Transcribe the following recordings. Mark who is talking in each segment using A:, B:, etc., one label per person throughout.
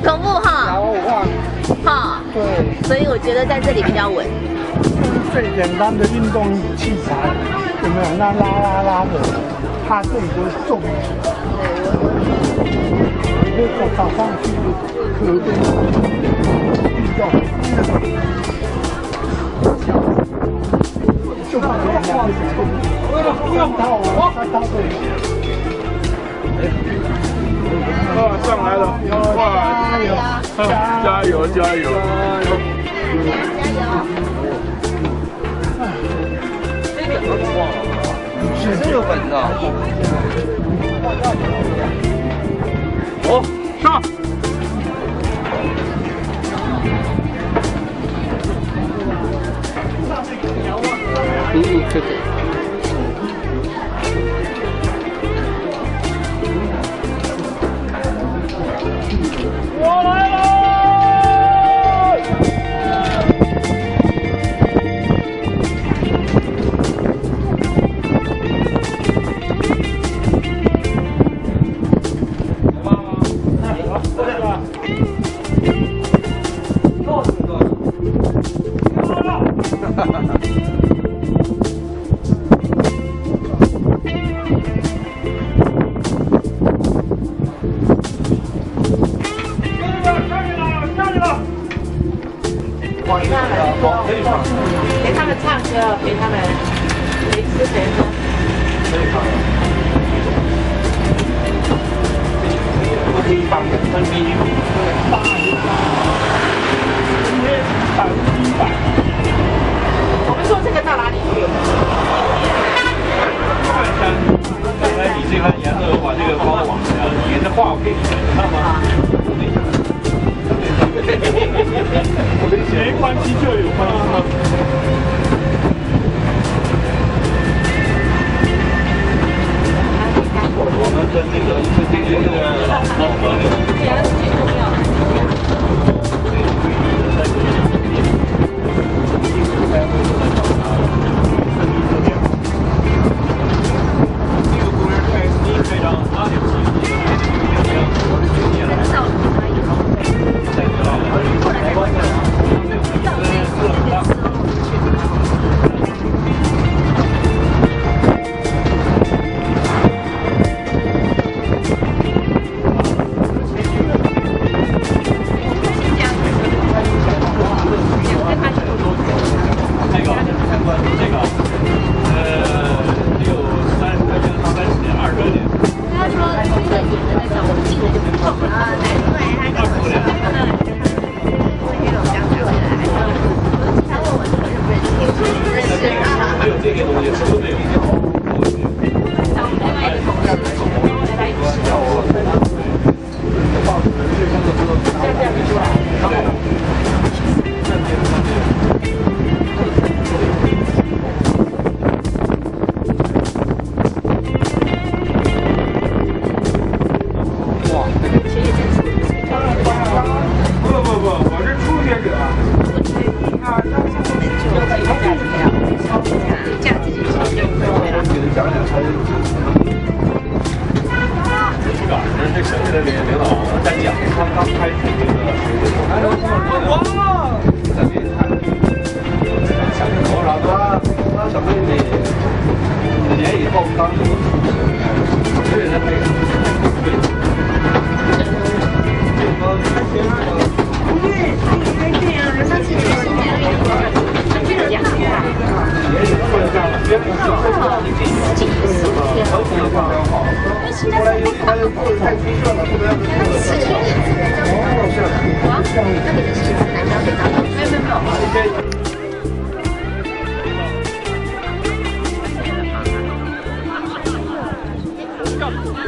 A: 同步哈。
B: 摇晃。
A: 哈。
B: 对。
A: 所以我觉得在这里比较稳。
B: 最简单的运动器材，有没有？那拉的，它这里就是重。对，我早上去河边运动，就怕别人家不用套我，他这里。
C: 上来了！哇，加油！加油！
D: 真有本事啊！
C: 哦，上！
D: 可以。
C: 我来了！
E: 陪他们唱歌，陪他们陪吃陪喝。
C: 我可以帮分批大一点，今天100%。
E: 我们说这个到哪里去？
C: 刚才你这番言论把这个包网沿着话我给你看吗？没关系就有关系。我们跟这个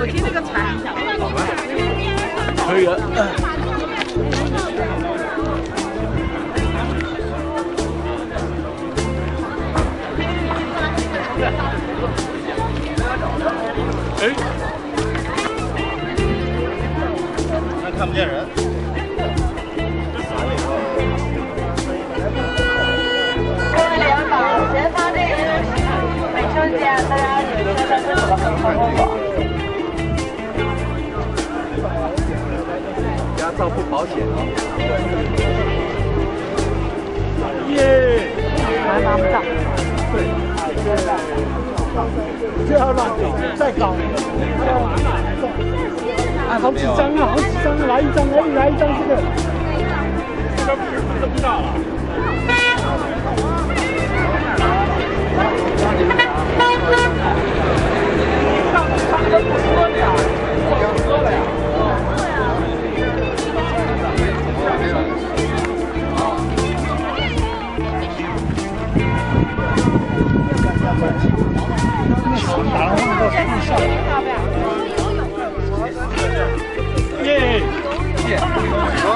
E: 我听那个船，
C: 可以了。哎，
D: 那看不见人。
E: 各位联保前方那个美秋姐，大家有一个在这走的很风光。
D: 照不保险哦。
B: 耶！
E: 还拿不到。
B: 最好乱搞，再搞。啊，好几张啊，好几张啊，来一张，来一张这个。
C: 这不大了。他们不喝了呀，不喝了呀。
B: 打完到地上。耶！
D: 好，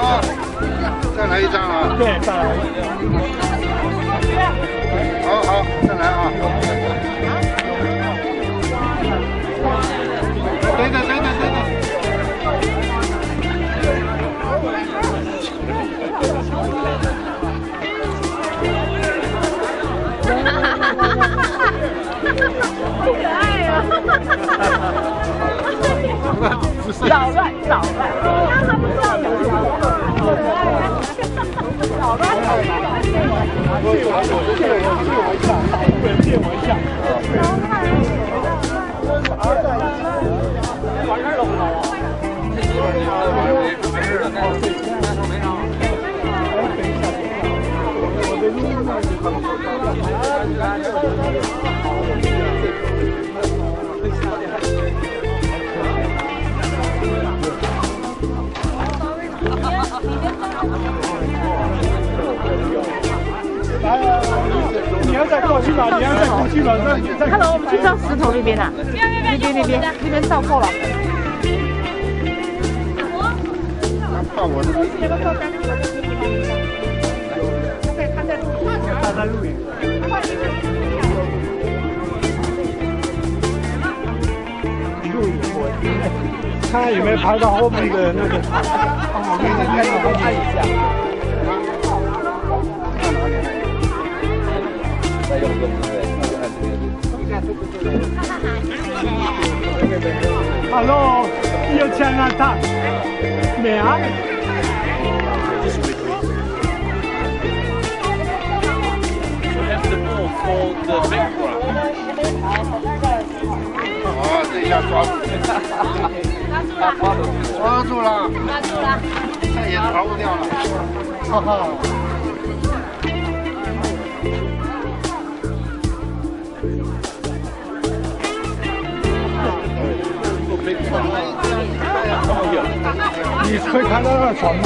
D: 再来一张啊！
B: 对，再来。
D: 好，再来啊！等等。
E: 好可爱呀！捣乱，他不知道有什么，好可爱呀！捣乱。
B: 借我一下。
C: 完事了不能啊？
D: 没事的，没啥。
B: 你要再过去吧，你要再过去吧，再。
E: Hello，我们去照石头那边啊。那边照够了。
D: 怕我的。
B: 他在录影。看看有没有拍到后面的那个。哦，看一下。
D: 再用个
B: Hello, io Chinatown. May I?
C: That's the ball for the background.
D: 哦，这一下抓住了，再也逃不掉了。
B: 哈哈。你会看到那船吗？